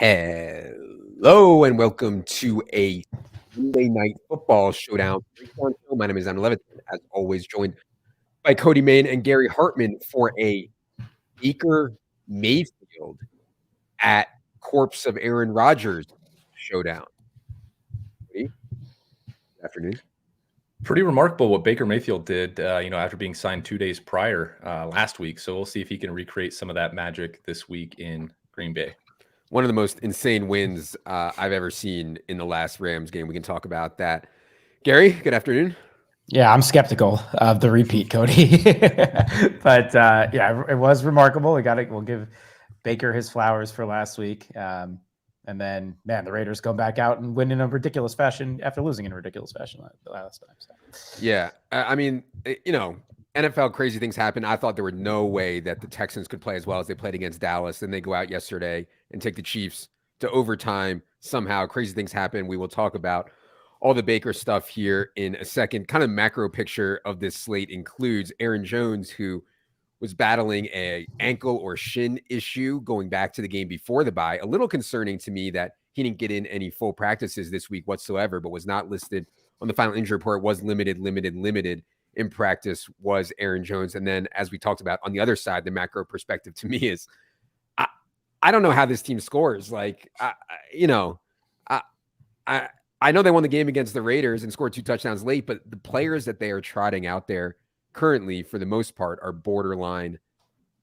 Hello and welcome to a Monday Night Football Showdown breakdown show. My name is Adam Levitt, as always, joined by Cody Main and Gary Hartman for a Baker Mayfield at Corpse of Aaron Rodgers showdown. Cody, good afternoon. Pretty remarkable what Baker Mayfield did, after being signed 2 days prior last week. So we'll see if he can recreate some of that magic this week in Green Bay. One of the most insane wins I've ever seen in the last Rams game. We can talk about that. Gary, good afternoon. Yeah, I'm skeptical of the repeat, Cody. But it was remarkable. We'll give Baker his flowers for last week. And then, man, the Raiders go back out and win in a ridiculous fashion after losing in a ridiculous fashion last time. So. Yeah, I mean, NFL crazy things happen. I thought there were no way that the Texans could play as well as they played against Dallas. Then they go out yesterday and take the Chiefs to overtime. Somehow crazy things happen. We will talk about all the Baker stuff here in a second. Kind of macro picture of this slate includes Aaron Jones, who was battling a ankle or shin issue going back to the game before the bye. A little concerning to me that he didn't get in any full practices this week whatsoever, but was not listed on the final injury report. Was limited in practice was Aaron Jones. And then, as we talked about on the other side, the macro perspective to me is I don't know how this team scores. Like, I know they won the game against the Raiders and scored 2 touchdowns late, but the players that they are trotting out there currently, for the most part, are borderline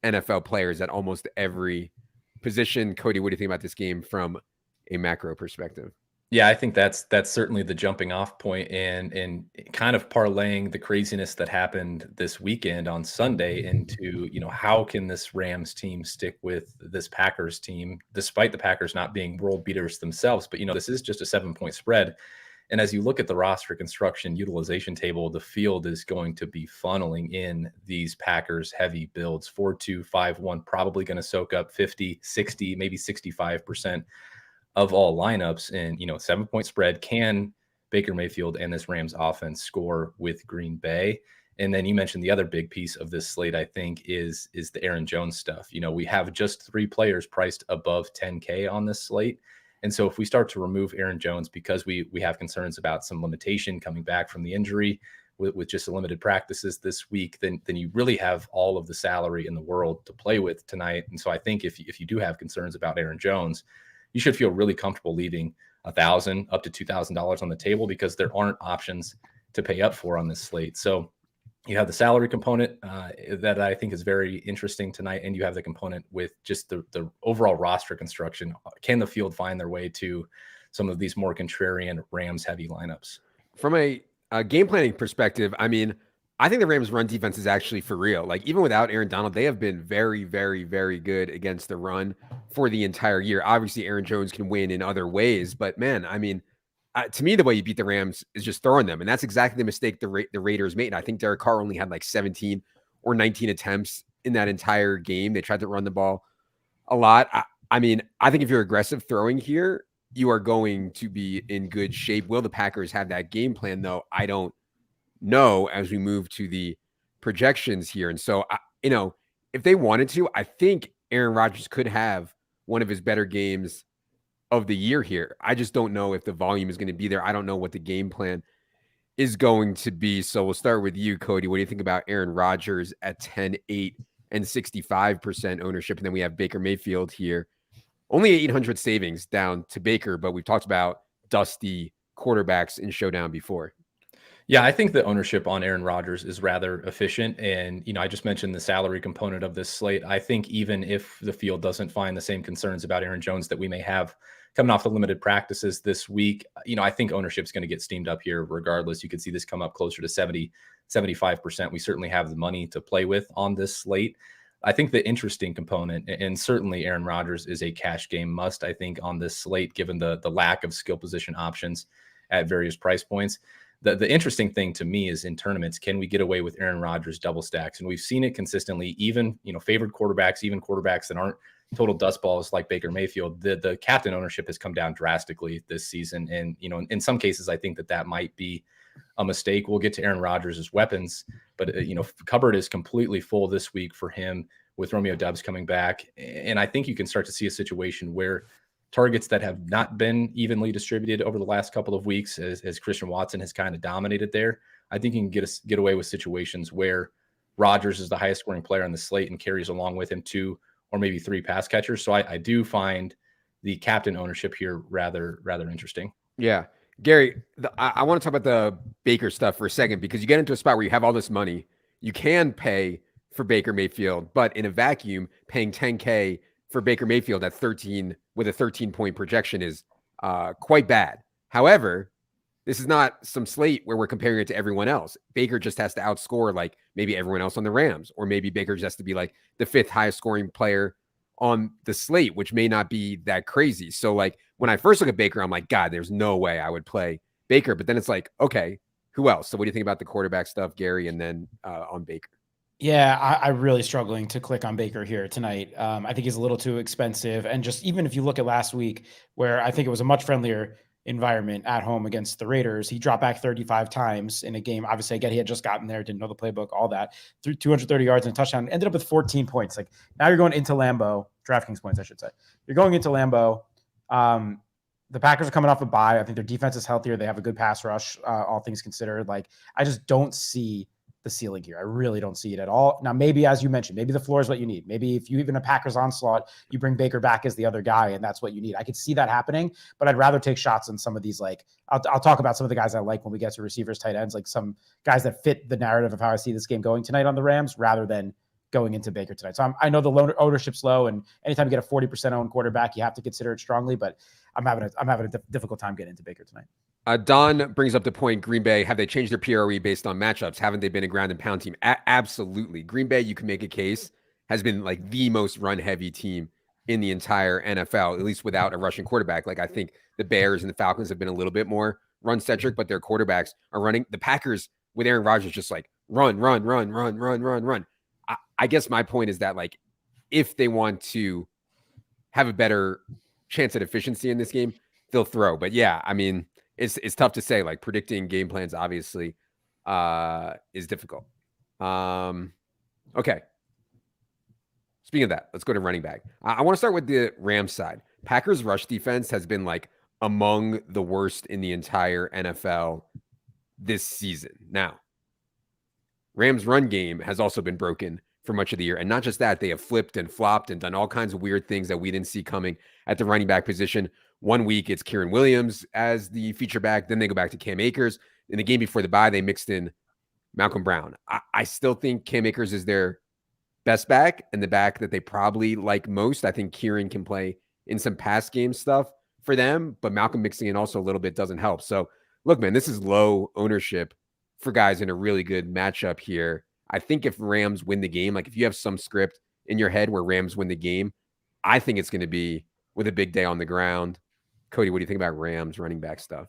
NFL players at almost every position. Cody, what do you think about this game from a macro perspective? Yeah, I think that's certainly the jumping off point and kind of parlaying the craziness that happened this weekend on Sunday into, how can this Rams team stick with this Packers team, despite the Packers not being world beaters themselves. But, this is just a 7-point spread. And as you look at the roster construction utilization table, the field is going to be funneling in these Packers heavy builds. 4-2, 5-1, probably going to soak up 50, 60, maybe 65% of all lineups. And, 7-point spread. Can Baker Mayfield and this Rams offense score with Green Bay? And then you mentioned the other big piece of this slate, I think, is the Aaron Jones stuff. We have just 3 players priced above 10K on this slate. And so if we start to remove Aaron Jones because we have concerns about some limitation coming back from the injury with just limited practices this week, then you really have all of the salary in the world to play with tonight. And so I think if you do have concerns about Aaron Jones, you should feel really comfortable leaving $1,000 up to $2,000 on the table because there aren't options to pay up for on this slate. So you have the salary component that I think is very interesting tonight, and you have the component with just the overall roster construction. Can the field find their way to some of these more contrarian Rams-heavy lineups? From a game planning perspective, I mean, I think the Rams' run defense is actually for real. Like, even without Aaron Donald, they have been very, very, very good against the run for the entire year. Obviously, Aaron Jones can win in other ways, but man, I mean, to me, the way you beat the Rams is just throwing them. And that's exactly the mistake the Raiders made. I think Derek Carr only had like 17 or 19 attempts in that entire game. They tried to run the ball a lot. I mean, I think if you're aggressive throwing here, you are going to be in good shape. Will the Packers have that game plan, though? I don't know as we move to the projections here. And so, if they wanted to, I think Aaron Rodgers could have one of his better games of the year here. I just don't know if the volume is going to be there. I don't know what the game plan is going to be. So we'll start with you, Cody. What do you think about Aaron Rodgers at 10-8 and 65% ownership? And then we have Baker Mayfield here. Only 800 savings down to Baker, but we've talked about dusty quarterbacks in Showdown before. Yeah, I think the ownership on Aaron Rodgers is rather efficient. And, I just mentioned the salary component of this slate. I think even if the field doesn't find the same concerns about Aaron Jones that we may have coming off the limited practices this week, I think ownership is going to get steamed up here regardless. You could see this come up closer to 70, 75%. We certainly have the money to play with on this slate. I think the interesting component, and certainly Aaron Rodgers is a cash game must, I think, on this slate, given the lack of skill position options at various price points. The interesting thing to me is in tournaments, can we get away with Aaron Rodgers double stacks? And we've seen it consistently, even, favored quarterbacks, even quarterbacks that aren't total dust balls like Baker Mayfield. The captain ownership has come down drastically this season. And, in some cases, I think that might be a mistake. We'll get to Aaron Rodgers' weapons, but, cupboard is completely full this week for him with Romeo Doubs coming back. And I think you can start to see a situation where targets that have not been evenly distributed over the last couple of weeks as Christian Watson has kind of dominated there. I think you can get away with situations where Rodgers is the highest scoring player on the slate and carries along with him 2 or maybe 3 pass catchers. So I do find the captain ownership here rather interesting. Yeah. Gary, I want to talk about the Baker stuff for a second, because you get into a spot where you have all this money. You can pay for Baker Mayfield, but in a vacuum, paying $10K for Baker Mayfield at 13 with a 13-point projection is quite bad. However, this is not some slate where we're comparing it to everyone else. Baker just has to outscore like maybe everyone else on the Rams, or maybe Baker just has to be like the 5th highest scoring player on the slate, which may not be that crazy. So like when I first look at Baker, I'm like, God, there's no way I would play Baker. But then it's like, okay, who else? So what do you think about the quarterback stuff, Gary, and then on Baker? Yeah, I'm really struggling to click on Baker here tonight. I think he's a little too expensive. And just even if you look at last week, where I think it was a much friendlier environment at home against the Raiders, he dropped back 35 times in a game. Obviously, I get he had just gotten there, didn't know the playbook, all that. Threw 230 yards and a touchdown, ended up with 14 points. Like now you're going into Lambeau, DraftKings points, I should say. You're going into Lambeau. The Packers are coming off a bye. I think their defense is healthier. They have a good pass rush, all things considered. Like I just don't see the ceiling here. I really don't see it at all. Now, maybe, as you mentioned, maybe the floor is what you need. Maybe if you even a Packers onslaught, you bring Baker back as the other guy, and that's what you need. I could see that happening, but I'd rather take shots on some of these. Like I'll talk about some of the guys I like when we get to receivers, tight ends, like some guys that fit the narrative of how I see this game going tonight on the Rams, rather than going into Baker tonight. So I know the ownership's low, and anytime you get a 40% owned quarterback, you have to consider it strongly. But I'm having a difficult time getting into Baker tonight. Don brings up the point, Green Bay, have they changed their PRE based on matchups? Haven't they been a ground and pound team? Absolutely. Green Bay, you can make a case, has been like the most run-heavy team in the entire NFL, at least without a rushing quarterback. Like I think the Bears and the Falcons have been a little bit more run-centric, but their quarterbacks are running. The Packers with Aaron Rodgers just like run. I guess my point is that like if they want to have a better chance at efficiency in this game, they'll throw. But yeah, I mean, it's tough to say. Like predicting game plans obviously is difficult. Okay. Speaking of that, let's go to running back. I want to start with the Rams side. Packers rush defense has been like among the worst in the entire NFL this season. Now, Rams run game has also been broken for much of the year. And not just that, they have flipped and flopped and done all kinds of weird things that we didn't see coming at the running back position. One week it's Kieran Williams as the feature back. Then they go back to Cam Akers. In the game before the bye, they mixed in Malcolm Brown. I still think Cam Akers is their best back and the back that they probably like most. I think Kieran can play in some pass game stuff for them, but Malcolm mixing in also a little bit doesn't help. So look, man, this is low ownership for guys in a really good matchup here. I think if Rams win the game, like if you have some script in your head where Rams win the game, I think it's going to be with a big day on the ground. Cody, what do you think about Rams running back stuff?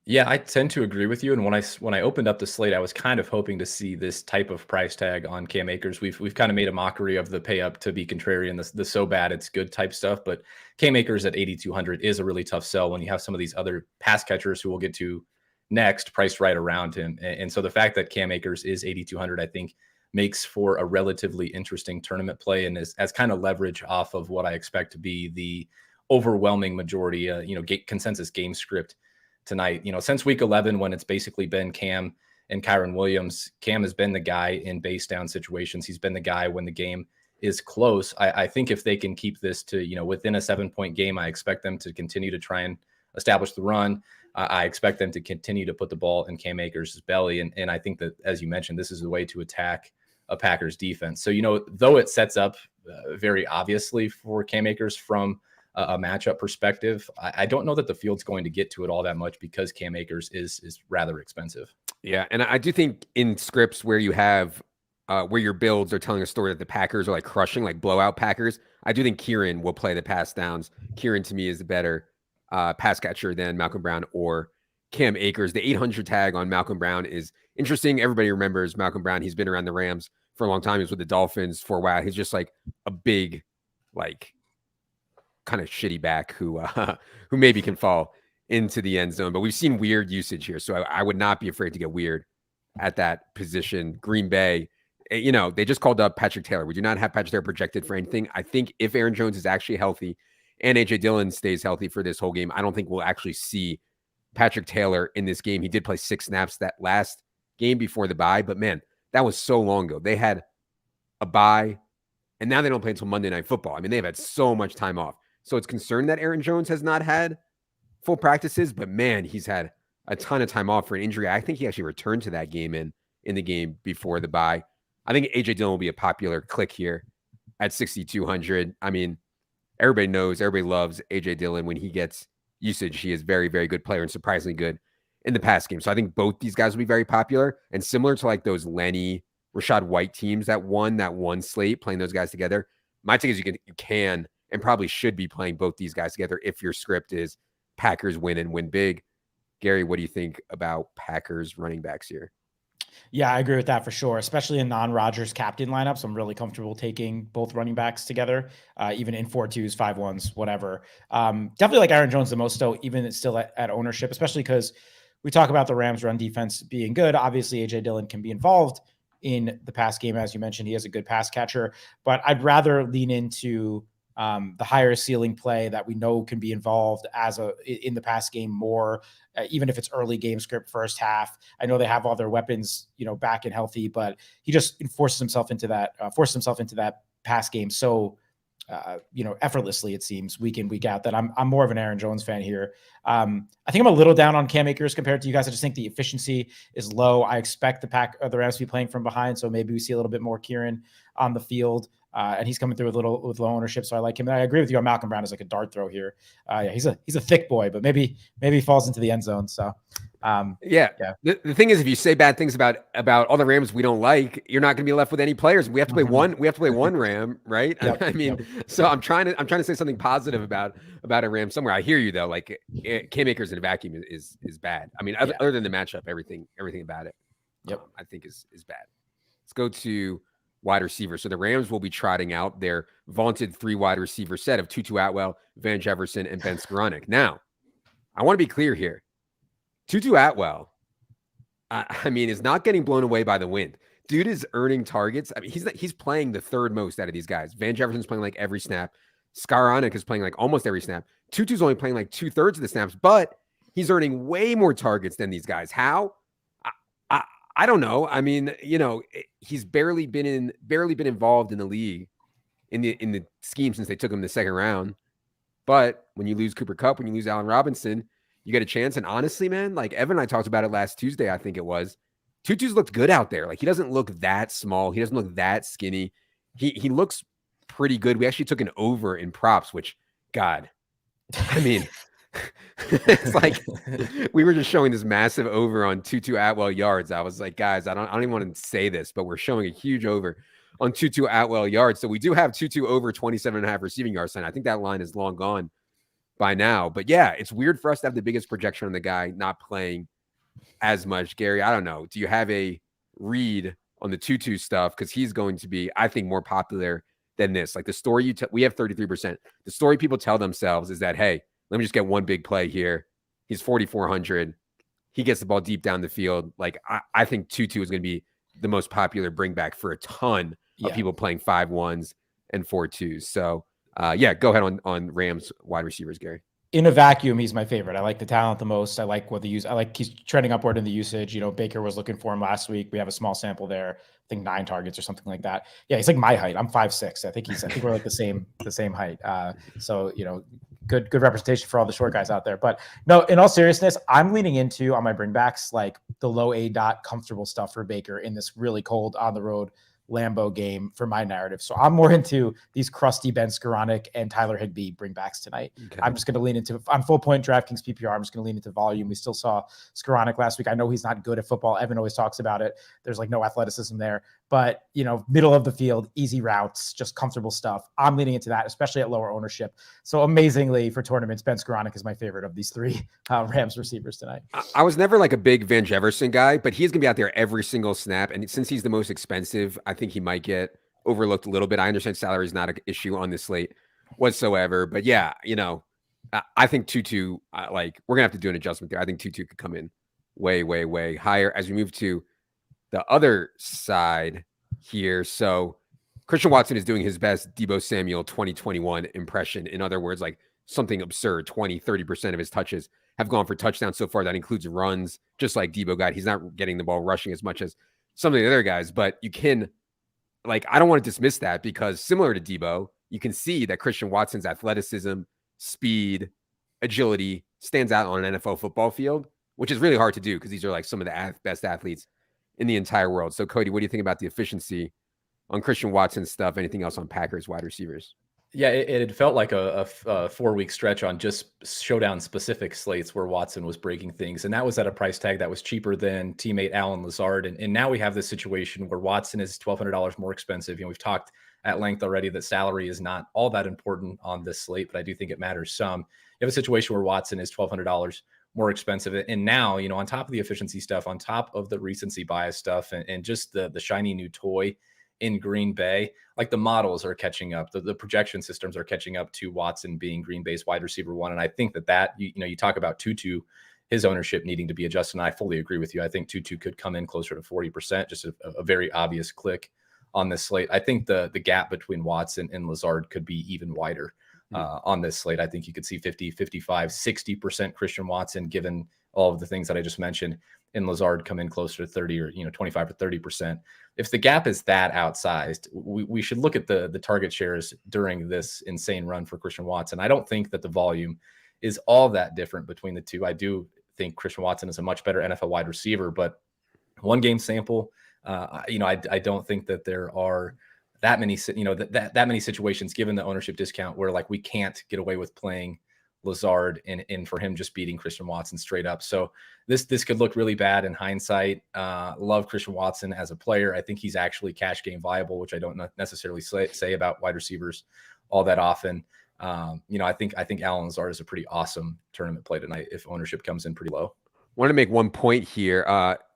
Yeah, I tend to agree with you. And when I opened up the slate, I was kind of hoping to see this type of price tag on Cam Akers. We've kind of made a mockery of the pay up to be contrarian, the so bad it's good type stuff. But Cam Akers at 8,200 is a really tough sell when you have some of these other pass catchers who we'll get to next priced right around him. And so the fact that Cam Akers is 8,200, I think makes for a relatively interesting tournament play and as kind of leverage off of what I expect to be the overwhelming majority, consensus game script tonight. Since week 11, when it's basically been Cam and Kyron Williams, Cam has been the guy in base down situations. He's been the guy when the game is close. I think if they can keep this to, within a 7-point game, I expect them to continue to try and establish the run. I expect them to continue to put the ball in Cam Akers' belly. And I think that, as you mentioned, this is the way to attack a Packers defense. So, though it sets up very obviously for Cam Akers from a matchup perspective, I don't know that the field's going to get to it all that much because Cam Akers is rather expensive. Yeah. And I do think in scripts where you have where your builds are telling a story that the Packers are like crushing, like blowout Packers, I do think Kieran will play the pass downs. Kieran to me is the better pass catcher than Malcolm Brown or Cam Akers. The 800 tag on Malcolm Brown is interesting. Everybody remembers Malcolm Brown. He's been around the Rams for a long time. He was with the Dolphins for a while. He's just like a big, like kind of shitty back who maybe can fall into the end zone. But we've seen weird usage here. So I would not be afraid to get weird at that position. Green Bay, they just called up Patrick Taylor. We do not have Patrick Taylor projected for anything. I think if Aaron Jones is actually healthy and AJ Dillon stays healthy for this whole game, I don't think we'll actually see Patrick Taylor in this game. He did play 6 snaps that last game before the bye, but man, that was so long ago. They had a bye, and now they don't play until Monday Night Football. I mean, they've had so much time off. So it's concerned that Aaron Jones has not had full practices, but man, he's had a ton of time off for an injury. I think he actually returned to that game in the game before the bye. I think AJ Dillon will be a popular click here at 6,200. I mean, everybody knows, everybody loves AJ Dillon. When he gets usage, he is very, very good player and surprisingly good in the pass game. So I think both these guys will be very popular, and similar to like those Lenny, Rashad White teams that won that one slate, playing those guys together. My take is you can and probably should be playing both these guys together if your script is Packers win and win big. Gary, what do you think about Packers running backs here? Yeah, I agree with that for sure, especially in non-Rodgers captain lineups. I'm really comfortable taking both running backs together, even in 4-2s, 5-1s, whatever. Definitely like Aaron Jones the most, though, even it's still at ownership, especially because we talk about the Rams run defense being good. Obviously, AJ Dillon can be involved in the pass game. As you mentioned, he has a good pass catcher, but I'd rather lean into the higher ceiling play that we know can be involved in the pass game more, even if it's early game script first half. I know they have all their weapons, back and healthy, but he just forces himself into that pass game. So, effortlessly, it seems week in, week out, that I'm more of an Aaron Jones fan here. I think I'm a little down on Cam Akers compared to you guys. I just think the efficiency is low. I expect the Rams to be playing from behind. So maybe we see a little bit more Kieran on the field. And he's coming through with low ownership, so I like him. And I agree with you on Malcolm Brown as like a dart throw here. He's a thick boy, but maybe he falls into the end zone. So yeah. The thing is, if you say bad things about all the Rams we don't like, you're not going to be left with any players. We have to play one. We have to play one Ram, right? Yep, I mean, so I'm trying to say something positive about a Ram somewhere. I hear you though. Like Cam Akers in a vacuum is bad. I mean, other than the matchup, everything about it, I think is bad. Let's go to wide receiver. So the Rams will be trotting out their vaunted 3 wide receiver set of Tutu Atwell, Van Jefferson, and Ben Skoranek. Now, I want to be clear here. Tutu Atwell, I mean, is not getting blown away by the wind. Dude is earning targets. I mean, he's playing the third most out of these guys. Van Jefferson's playing like every snap. Skoranek is playing like almost every snap. Tutu's only playing like 2/3 of the snaps, but he's earning way more targets than these guys. How? I don't know. I mean, he's barely been involved in the league in the scheme since they took him the second round. But when you lose Cooper Kupp, when you lose Allen Robinson, you get a chance. And honestly, man, like Evan and I talked about it last Tuesday, I think it was. Tutu's looked good out there. Like he doesn't look that small. He doesn't look that skinny. He looks pretty good. We actually took an over in props, which, God, I mean, it's like we were just showing this massive over on Tutu Atwell yards. I was like, guys, I don't even want to say this, but we're showing a huge over on Tutu Atwell yards. So we do have Tutu over 27.5 receiving yards. And I think that line is long gone by now. But yeah, it's weird for us to have the biggest projection on the guy not playing as much. Gary, I don't know. Do you have a read on the Tutu stuff? Because he's going to be, I think, more popular than this. Like the story we have 33%. The story people tell themselves is that, hey, let me just get one big play here. He's 4,400. He gets the ball deep down the field. Like I think Tutu is going to be the most popular bring back for a ton of people playing 5-1s and 4-2s. So go ahead on Rams wide receivers, Gary. In a vacuum, he's my favorite. I like the talent the most. I like what he's trending upward in the usage. Baker was looking for him last week. We have a small sample there. I think 9 targets or something like that. Yeah, he's like my height. I'm 5'6". I think we're like the same height. So good representation for all the short guys out there. But no, in all seriousness, I'm leaning into on my bringbacks like the low A-dot comfortable stuff for Baker in this really cold on the road Lambeau game for my narrative. So I'm more into these crusty Ben Skoranek and Tyler Higbee bringbacks tonight. Okay. I'm just going to lean into on full point DraftKings PPR. I'm just going to lean into volume. We still saw Skoranek last week. I know he's not good at football. Evan always talks about it. There's like no athleticism there, but middle of the field, easy routes, just comfortable stuff. I'm leaning into that, especially at lower ownership. So amazingly for tournaments, Ben Skoranek is my favorite of these 3 Rams receivers tonight. I was never like a big Van Jefferson guy, but he's going to be out there every single snap. And since he's the most expensive, I think he might get overlooked a little bit. I understand salary is not an issue on this slate whatsoever, but yeah, I think Tutu, we're going to have to do an adjustment there. I think Tutu could come in way, way, way higher as we move to the other side here. So Christian Watson is doing his best Deebo Samuel 2021 impression. In other words, like something absurd. 20, 30% of his touches have gone for touchdowns so far. That includes runs, just like Debo got. He's not getting the ball rushing as much as some of the other guys, but you can, like, I don't want to dismiss that because similar to Debo, you can see that Christian Watson's athleticism, speed, agility stands out on an NFL football field, which is really hard to do because these are like some of the best athletes in the entire world. So, Cody, what do you think about the efficiency on Christian Watson's stuff? Anything else on Packers wide receivers? Yeah, it felt like a 4-week stretch on just Showdown specific slates where Watson was breaking things. And that was at a price tag that was cheaper than teammate Allen Lazard. And now we have this situation where Watson is $1,200 more expensive. You know, we've talked at length already that salary is not all that important on this slate, but I do think it matters some. You have a situation where Watson is $1,200 more expensive. And now, you know, on top of the efficiency stuff, on top of the recency bias stuff, and just the shiny new toy in Green Bay, like the models are catching up. The projection systems are catching up to Watson being Green Bay's wide receiver one. And I think that you talk about Tutu, his ownership needing to be adjusted. And I fully agree with you. I think Tutu could come in closer to 40%, just a very obvious click on this slate. I think the gap between Watson and Lazard could be even wider on this slate. I think you could see 50, 55, 60% Christian Watson, given all of the things that I just mentioned, and Lazard come in closer to 30 or 25 or 30%. If the gap is that outsized, we should look at the target shares during this insane run for Christian Watson. I don't think that the volume is all that different between the two. I do think Christian Watson is a much better NFL wide receiver, but one game sample, I don't think that there are that many, that many situations given the ownership discount where like we can't get away with playing Lazard and for him just beating Christian Watson straight up. So this could look really bad in hindsight. Love Christian Watson as a player. I think he's actually cash game viable, which I don't necessarily say about wide receivers all that often. I think Allen Lazard is a pretty awesome tournament play tonight if ownership comes in pretty low. Want to make one point here.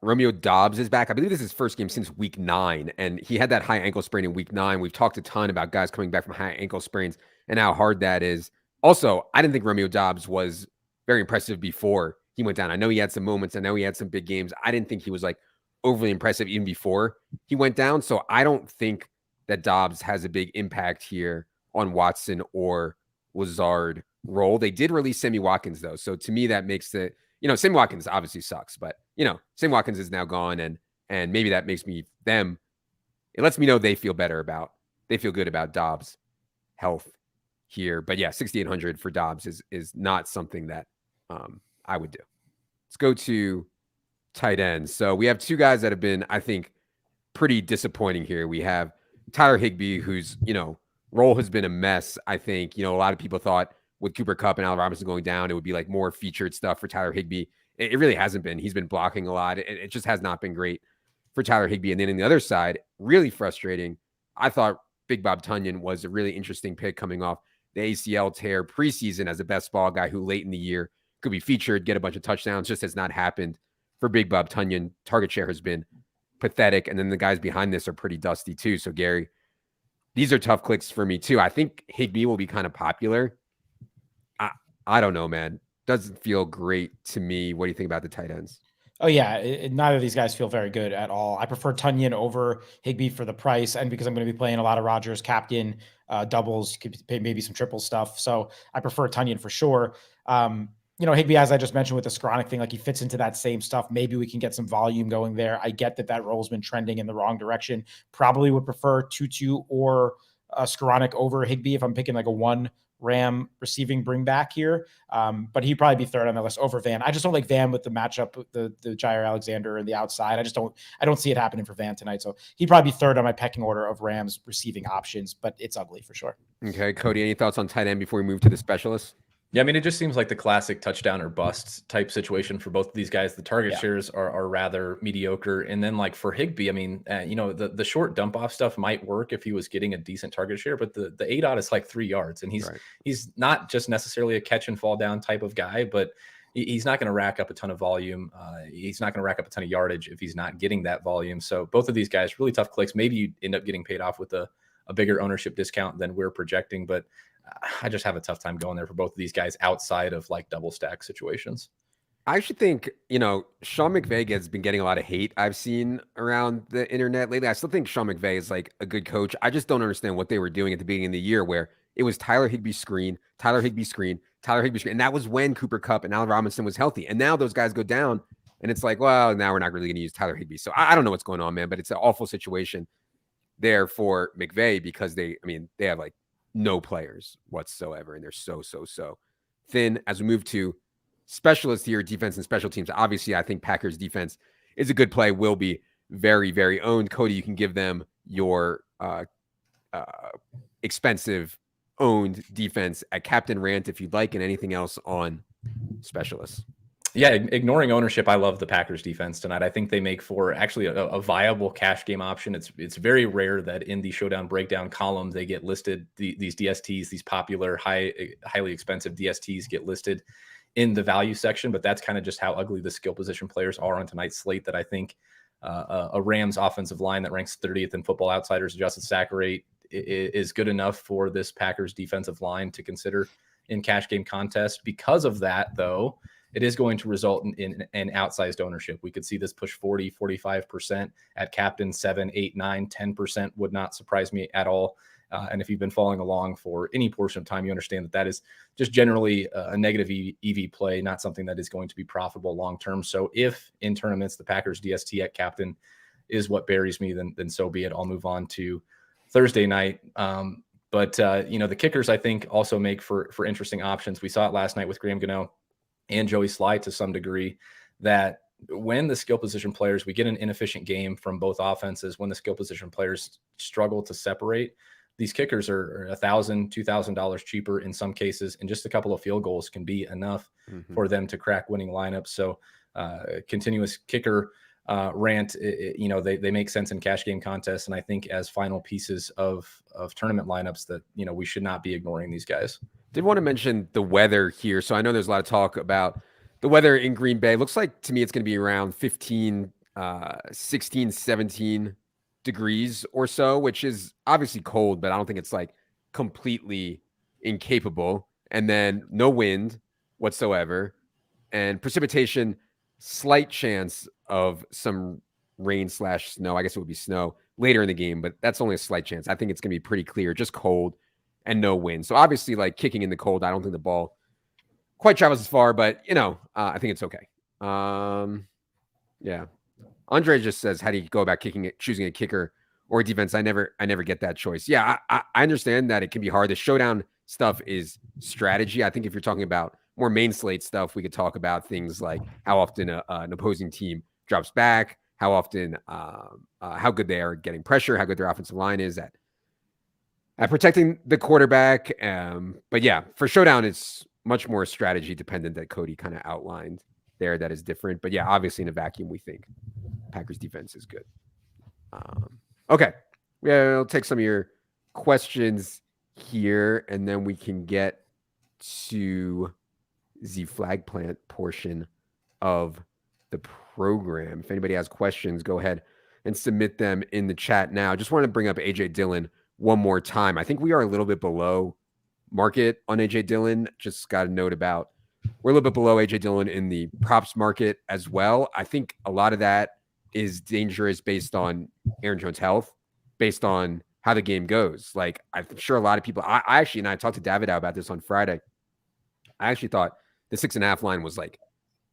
Romeo Doubs is back. I believe this is his first game since week 9, and he had that high ankle sprain in week 9. We've talked a ton about guys coming back from high ankle sprains and how hard that is. Also, I didn't think Romeo Doubs was very impressive before he went down. I know he had some moments. I know he had some big games. I didn't think he was like overly impressive even before he went down. So I don't think that Doubs has a big impact here on Watson or Lazard role. They did release Sammy Watkins though. So to me, that makes the, Sammy Watkins obviously sucks, but Sammy Watkins is now gone and maybe that makes it lets me know they feel good about Doubs' health here. But yeah, 6,800 for Doubs is not something that I would do. Let's go to tight ends. So we have two guys that have been, I think, pretty disappointing here. We have Tyler Higbee, whose, role has been a mess. I think, a lot of people thought with Cooper Kupp and Allen Robinson going down, it would be like more featured stuff for Tyler Higbee. It really hasn't been. He's been blocking a lot. It just has not been great for Tyler Higbee. And then on the other side, really frustrating. I thought Big Bob Tonyan was a really interesting pick coming off the ACL tear preseason as a best ball guy who late in the year could be featured, get a bunch of touchdowns. Just has not happened for Big Bob Tonyan. Target share has been pathetic. And then the guys behind this are pretty dusty too. So Gary, these are tough clicks for me too. I think Higbee will be kind of popular. I don't know, man. Doesn't feel great to me. What do you think about the tight ends? Oh yeah, neither of these guys feel very good at all. I prefer Tonyan over Higbee for the price, and because I'm going to be playing a lot of Rodgers captain doubles, could pay maybe some triple stuff. So I prefer Tonyan for sure. Higbee, as I just mentioned with the Skoranek thing, like he fits into that same stuff. Maybe we can get some volume going there. I get that role's been trending in the wrong direction. Probably would prefer Tutu or Skoranek over Higbee if I'm picking like a one Ram receiving bring back here. But he'd probably be third on the list over Van. I just don't like Van with the matchup, the Jair Alexander and the outside. I don't see it happening for Van tonight. So he'd probably be third on my pecking order of Rams receiving options, but it's ugly for sure. Okay. Cody, any thoughts on tight end before we move to the specialists? Yeah, I mean, it just seems like the classic touchdown or bust type situation for both of these guys. The target shares are rather mediocre. And then like for Higbee, I mean, the short dump off stuff might work if he was getting a decent target share, but the ADOT is like 3 yards. And he's not just necessarily a catch and fall down type of guy, but he's not going to rack up a ton of volume. He's not going to rack up a ton of yardage if he's not getting that volume. So both of these guys, really tough clicks. Maybe you end up getting paid off with a bigger ownership discount than we're projecting, but I just have a tough time going there for both of these guys outside of like double stack situations. I actually think, Sean McVay has been getting a lot of hate I've seen around the internet lately. I still think Sean McVay is like a good coach. I just don't understand what they were doing at the beginning of the year where it was Tyler Higbee screen, Tyler Higbee screen, Tyler Higbee screen. And that was when Cooper Kupp and Allen Robinson was healthy. And now those guys go down and it's like, well, now we're not really going to use Tyler Higbee. So I don't know what's going on, man, but it's an awful situation there for McVay because they have like no players whatsoever. And they're so thin. As we move to specialists here, defense and special teams, obviously I think Packers defense is a good play, will be very, very owned. Cody, you can give them your expensive owned defense at Captain Rant if you'd like, and anything else on specialists. Yeah, ignoring ownership, I love the Packers defense tonight. I think they make for actually a viable cash game option. It's very rare that in the Showdown breakdown column they get listed, these DSTs, these popular highly expensive DSTs get listed in the value section, but that's kind of just how ugly the skill position players are on tonight's slate, that I think a Rams offensive line that ranks 30th in Football Outsiders adjusted sack rate is good enough for this Packers defensive line to consider in cash game contest. Because of that, though, it is going to result in an outsized ownership. We could see this push 40, 45% at captain, 7, 8, 9, 10% would not surprise me at all. And if you've been following along for any portion of time, you understand that that is just generally a negative EV play, not something that is going to be profitable long-term. So if in tournaments, the Packers DST at captain is what buries me, then so be it. I'll move on to Thursday night. But the kickers, I think, also make for interesting options. We saw it last night with Graham Gano and Joey Sly to some degree, that when the skill position players, we get an inefficient game from both offenses, when the skill position players struggle to separate, these kickers are $1,000, $2,000 cheaper in some cases, and just a couple of field goals can be enough for them to crack winning lineups. So continuous kicker rant, they make sense in cash game contests, and I think as final pieces of tournament lineups that, we should not be ignoring these guys. Did want to mention the weather here. So I know there's a lot of talk about the weather in Green Bay. Looks like to me it's going to be around 15, 16, 17 degrees or so, which is obviously cold, but I don't think it's like completely incapable. And then no wind whatsoever, and precipitation, slight chance of some rain/snow. I guess it would be snow later in the game, but that's only a slight chance. I think it's going to be pretty clear, just cold and no wind. So obviously, like kicking in the cold, I don't think the ball quite travels as far, but I think it's okay. Yeah. Andre just says, how do you go about choosing a kicker or a defense? I never get that choice. Yeah, I understand that it can be hard. The Showdown stuff is strategy. I think if you're talking about more main slate stuff, we could talk about things like how often an opposing team drops back, how often, how good they are getting pressure, how good their offensive line is at protecting the quarterback. But yeah, for Showdown, it's much more strategy dependent that Cody kind of outlined there. That is different. But yeah, obviously in a vacuum, we think Packers defense is good. Okay. We'll take some of your questions here, and then we can get to the flag plant portion of the program. If anybody has questions, go ahead and submit them in the chat now. Just want to bring up AJ Dillon one more time. I think we are a little bit below market on AJ Dillon. Just got a note about we're a little bit below AJ Dillon in the props market as well. I think a lot of that is dangerous based on Aaron Jones' health, based on how the game goes. Like, I'm sure a lot of people, I talked to David about this on Friday. I actually thought the 6.5 line was like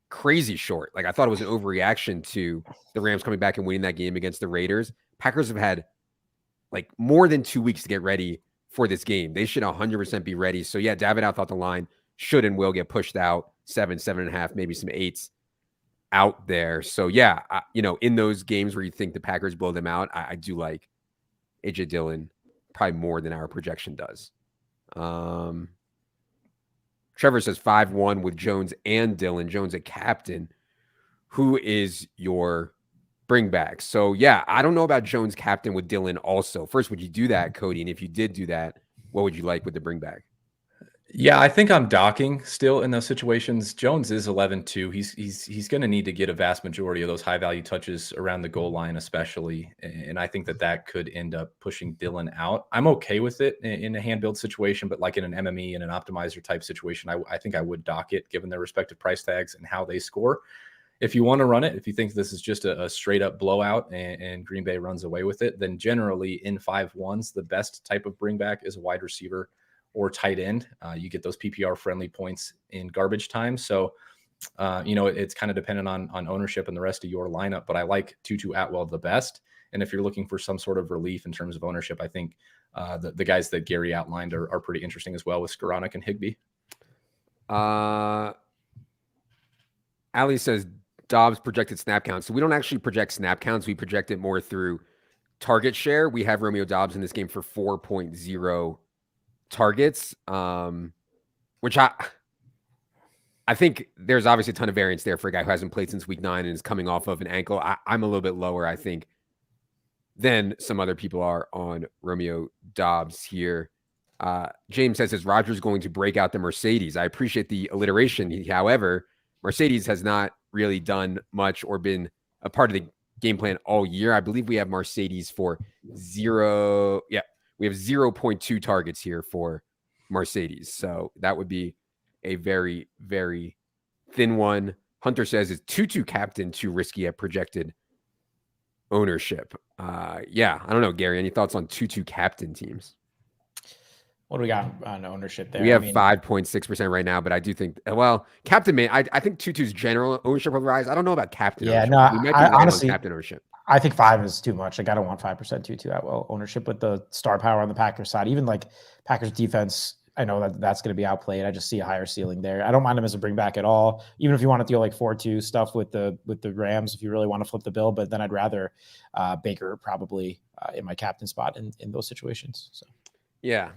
crazy short. Like, I thought it was an overreaction to the Rams coming back and winning that game against the Raiders. Packers have had like more than 2 weeks to get ready for this game. They should 100% be ready. So yeah, David, I thought the line should and will get pushed out 7, 7.5, maybe some 8s out there. So yeah, in those games where you think the Packers blow them out, I do like AJ Dillon probably more than our projection does. Trevor says 5-1 with Jones and Dillon. Jones a captain. Who is your bring back? So yeah, I don't know about Jones captain with Dillon also. First, would you do that, Cody? And if you did do that, what would you like with the bring back? Yeah, I think I'm docking still in those situations. Jones is 11-2. He's going to need to get a vast majority of those high value touches around the goal line, especially. And I think that could end up pushing Dillon out. I'm okay with it in a hand build situation, but like in an MME and an optimizer type situation, I think I would dock it given their respective price tags and how they score. If you want to run it, if you think this is just a straight up blowout and Green Bay runs away with it, then generally in 5-1s, the best type of bring back is a wide receiver or tight end. You get those PPR friendly points in garbage time. So, it's kind of dependent on ownership and the rest of your lineup, but I like Tutu Atwell the best. And if you're looking for some sort of relief in terms of ownership, I think the guys that Gary outlined are pretty interesting as well with Skoranek and Higbee. Ali says Dobbs projected snap count. So we don't actually project snap counts. We project it more through target share. We have Romeo Dobbs in this game for 4.0 targets, which I think there's obviously a ton of variance there for a guy who hasn't played since week 9 and is coming off of an ankle. I'm a little bit lower, I think, than some other people are on Romeo Dobbs here. James says, is Rodgers going to break out the Mercedes? I appreciate the alliteration. However, Mercedes has not really done much or been a part of the game plan all year. I believe we have Mercedes for 0. Yeah, we have 0.2 targets here for Mercedes. So that would be a very, very thin one. Hunter says, is Tutu captain too risky at projected ownership? Yeah, I don't know, Gary. Any thoughts on Tutu captain teams? What do we got on ownership there? We have 5.6% right now, but I do think, captain may. I think Tutu's general ownership will rise. I don't know about captain. Yeah, ownership. no, We might be I right honestly, on captain ownership. I think 5 is too much. Like, I don't want 5% Tutu Atwell ownership with the star power on the Packers side. Even like Packers defense, I know that's going to be outplayed. I just see a higher ceiling there. I don't mind him as a bring back at all. Even if you want to do like 4-2 stuff with the Rams, if you really want to flip the bill, but then I'd rather Baker probably in my captain spot in those situations. So Yeah.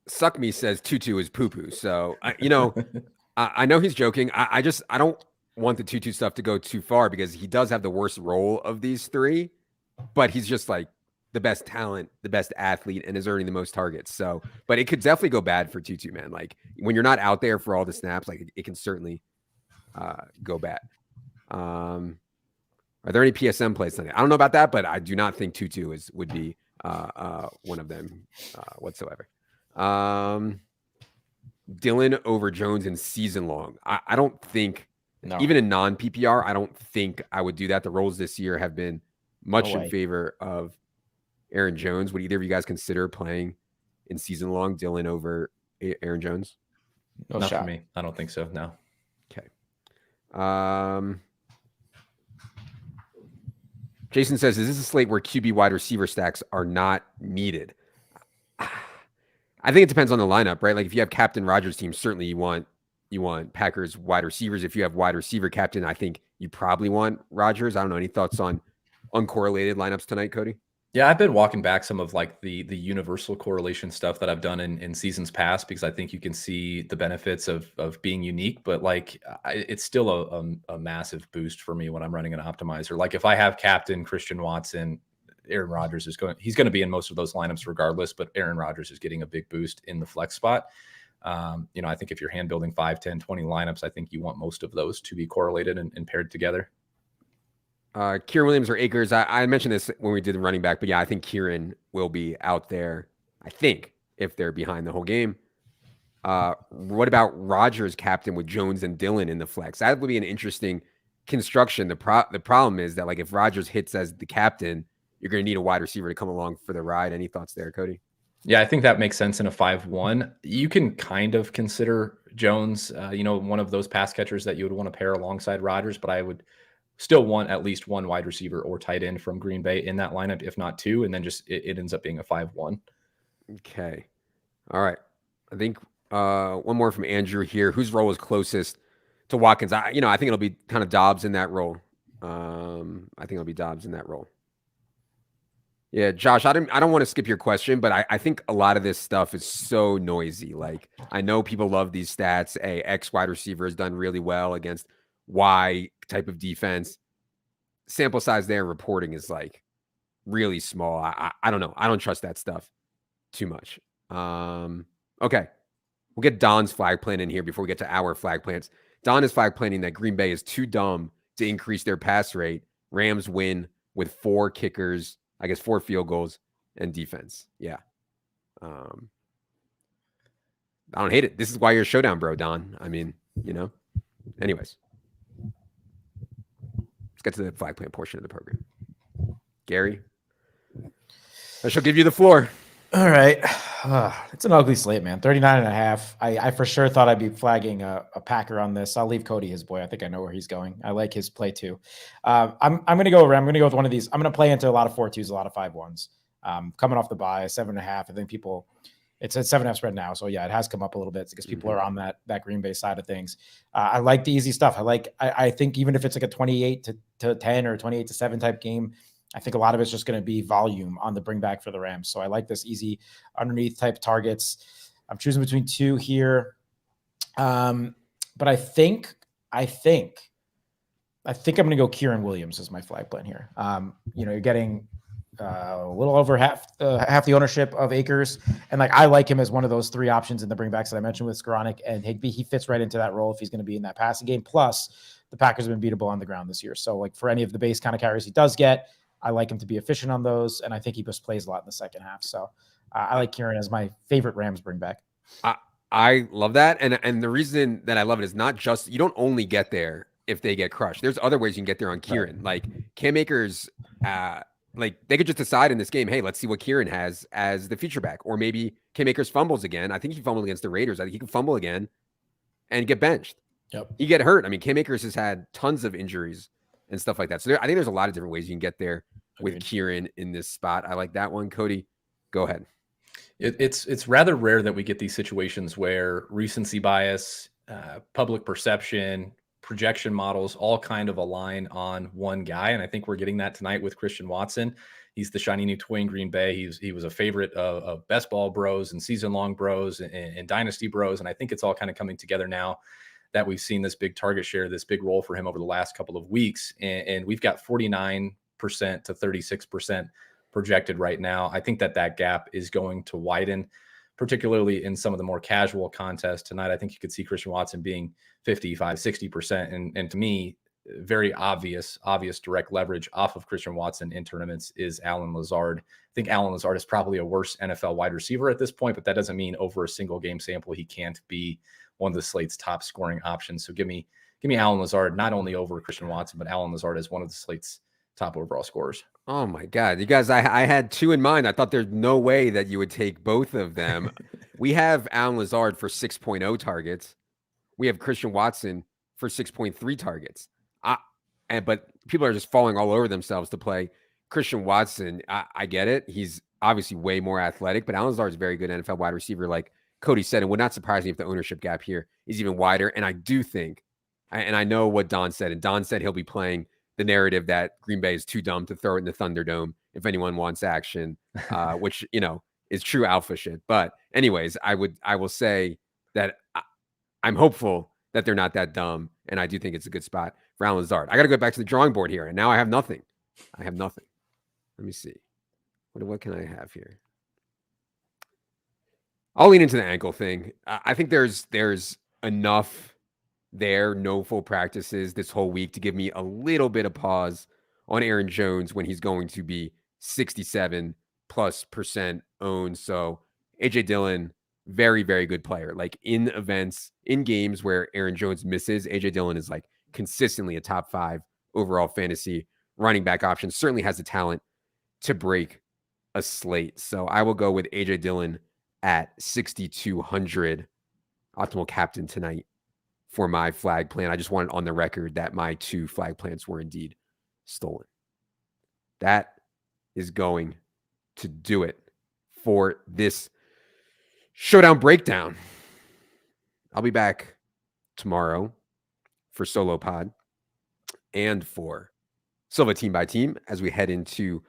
Suck Me says Tutu is poo-poo. So, I know he's joking. I don't want the Tutu stuff to go too far because he does have the worst role of these 3, but he's just like the best talent, the best athlete, and is earning the most targets. So, but it could definitely go bad for Tutu, man. Like when you're not out there for all the snaps, like it can certainly go bad. Are there any PSM plays tonight? I don't know about that, but I do not think Tutu would be one of them whatsoever. Dylan over Jones in season long. I don't think, even in non PPR, I don't think I would do that. The roles this year have been much in favor of Aaron Jones. Would either of you guys consider playing in season long Dylan over Aaron Jones? Not for me. I don't think so. No. Okay. Jason says, is this a slate where QB wide receiver stacks are not needed? I think it depends on the lineup, right? Like if you have Captain Rodgers team, certainly you want Packers wide receivers. If you have wide receiver captain, I think you probably want Rodgers. I don't know. Any thoughts on uncorrelated lineups tonight, Cody? Yeah, I've been walking back some of like the universal correlation stuff that I've done in seasons past because I think you can see the benefits of being unique, but like it's still a massive boost for me when I'm running an optimizer. Like if I have captain Christian Watson, Aaron Rodgers he's going to be in most of those lineups regardless, but Aaron Rodgers is getting a big boost in the flex spot. I think if you're hand building 5, 10, 20 lineups, I think you want most of those to be correlated and paired together. Kieran Williams or Akers. I mentioned this when we did the running back, but yeah, I think Kieran will be out there. I think if they're behind the whole game. What about Rodgers captain with Jones and Dillon in the flex? That would be an interesting construction. The problem is that like if Rodgers hits as the captain, you're going to need a wide receiver to come along for the ride. Any thoughts there, Cody? Yeah, I think that makes sense in a 5-1. You can kind of consider Jones, one of those pass catchers that you would want to pair alongside Rodgers, but I would still want at least one wide receiver or tight end from Green Bay in that lineup, if not 2, and then just it ends up being a 5-1. Okay. All right. I think one more from Andrew here. Whose role is closest to Watkins? I think it'll be kind of Dobbs in that role. Yeah, Josh, I don't want to skip your question, but I think a lot of this stuff is so noisy. Like, I know people love these stats. A X wide receiver has done really well against Y type of defense. Sample size there, reporting is like really small. I don't know. I don't trust that stuff too much. Okay. We'll get Don's flag plan in here before we get to our flag plans. Don is flag planning that Green Bay is too dumb to increase their pass rate. Rams win with 4 kickers, 4 field goals and defense. Yeah. I don't hate it. This is why you're a Showdown bro, Don. I mean, anyways. Let's get to the flag plan portion of the program. Gary, I shall give you the floor. All right. It's an ugly slate, man. 39.5. I for sure thought I'd be flagging a Packer on this. I'll leave Cody his boy. I think I know where he's going. I like his play too. I'm going to go around. I'm going to go with one of these. I'm going to play into a lot of 4-2s, a lot of 5-1s. Coming off the bye, 7.5. I think people, it's at 7.5 spread now. So yeah, it has come up a little bit because people are on that Green Bay side of things. I like the easy stuff. I think even if it's like a 28-10 or 28-7 type game, I think a lot of it's just going to be volume on the bring back for the Rams. So I like this easy underneath type targets. I'm choosing between two here. But I think I'm going to go Kieran Williams as my flag plan here. You're getting a little over half the ownership of Akers. And like, I like him as one of those three options in the bringbacks that I mentioned with Skoranek and Higbee. He fits right into that role if he's going to be in that passing game. Plus the Packers have been beatable on the ground this year. So like for any of the base kind of carries he does get, I like him to be efficient on those, and I think he just plays a lot in the second half. So I like Kieran as my favorite Rams bring back. I love that, and the reason that I love it is not just you don't only get there if they get crushed. There's other ways you can get there on Kieran. Right. Like Cam Akers, like they could just decide in this game, hey, let's see what Kieran has as the feature back, or maybe Cam Akers fumbles again. I think he fumbled against the Raiders. I think he can fumble again and get benched. Yep, he get hurt. I mean, Cam Akers has had tons of injuries and stuff like that. So I think there's a lot of different ways you can get there. Agreed. With Kieran in this spot. I like that one. Cody, go ahead. It's rather rare that we get these situations where recency bias, public perception, projection models all kind of align on one guy. And I think we're getting that tonight with Christian Watson. He's the shiny new toy in Green Bay. He was a favorite of best ball bros and season long bros and dynasty bros. And I think it's all kind of coming together now that we've seen this big target share, this big role for him over the last couple of weeks. And we've got 49% to 36% projected right now. I think that gap is going to widen, particularly in some of the more casual contests tonight. I think you could see Christian Watson being 55, 60%. And to me, very obvious direct leverage off of Christian Watson in tournaments is Allen Lazard. I think Allen Lazard is probably a worse NFL wide receiver at this point, but that doesn't mean over a single game sample, he can't be one of the slate's top scoring options. So give me Allen Lazard, not only over Christian Watson, but Allen Lazard is one of the slate's top overall scorers. Oh my God. You guys, I had two in mind. I thought there's no way that you would take both of them. We have Allen Lazard for 6.0 targets. We have Christian Watson for 6.3 targets. But people are just falling all over themselves to play Christian Watson. I get it. He's obviously way more athletic, but Allen Lazard is a very good NFL wide receiver, like Cody said. It would not surprise me if the ownership gap here is even wider. And I do think, and I know what Don said, and Don said he'll be playing the narrative that Green Bay is too dumb to throw it in the Thunderdome if anyone wants action, which, is true alpha shit. But anyways, I will say that I'm hopeful that they're not that dumb. And I do think it's a good spot for Allen Lazard. I got to go back to the drawing board here. And now I have nothing. Let me see. What can I have here? I'll lean into the ankle thing. I think there's enough there, no full practices this whole week to give me a little bit of pause on Aaron Jones when he's going to be 67+% owned. So AJ Dillon, very, very good player. Like in events, in games where Aaron Jones misses, AJ Dillon is like consistently a top 5 overall fantasy running back option. Certainly has the talent to break a slate. So I will go with AJ Dillon at 6,200 optimal captain tonight for my flag plan. I just wanted on the record that my 2 flag plans were indeed stolen. That is going to do it for this Showdown breakdown. I'll be back tomorrow for Solo Pod and for Silva Team by Team as we head into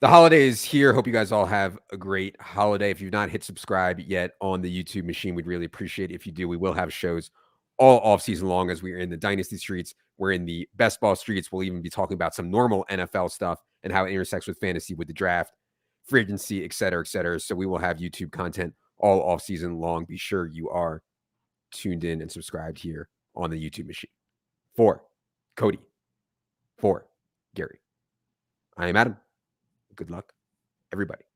the holidays here. Hope you guys all have a great holiday. If you've not hit subscribe yet on the YouTube machine, we'd really appreciate it if you do. We will have shows all off season long as we're in the dynasty streets. We're in the best ball streets. We'll even be talking about some normal NFL stuff and how it intersects with fantasy, with the draft, free agency, et cetera, et cetera. So we will have YouTube content all off season long. Be sure you are tuned in and subscribed here on the YouTube machine. For Cody, for Gary, I am Adam. Good luck, everybody.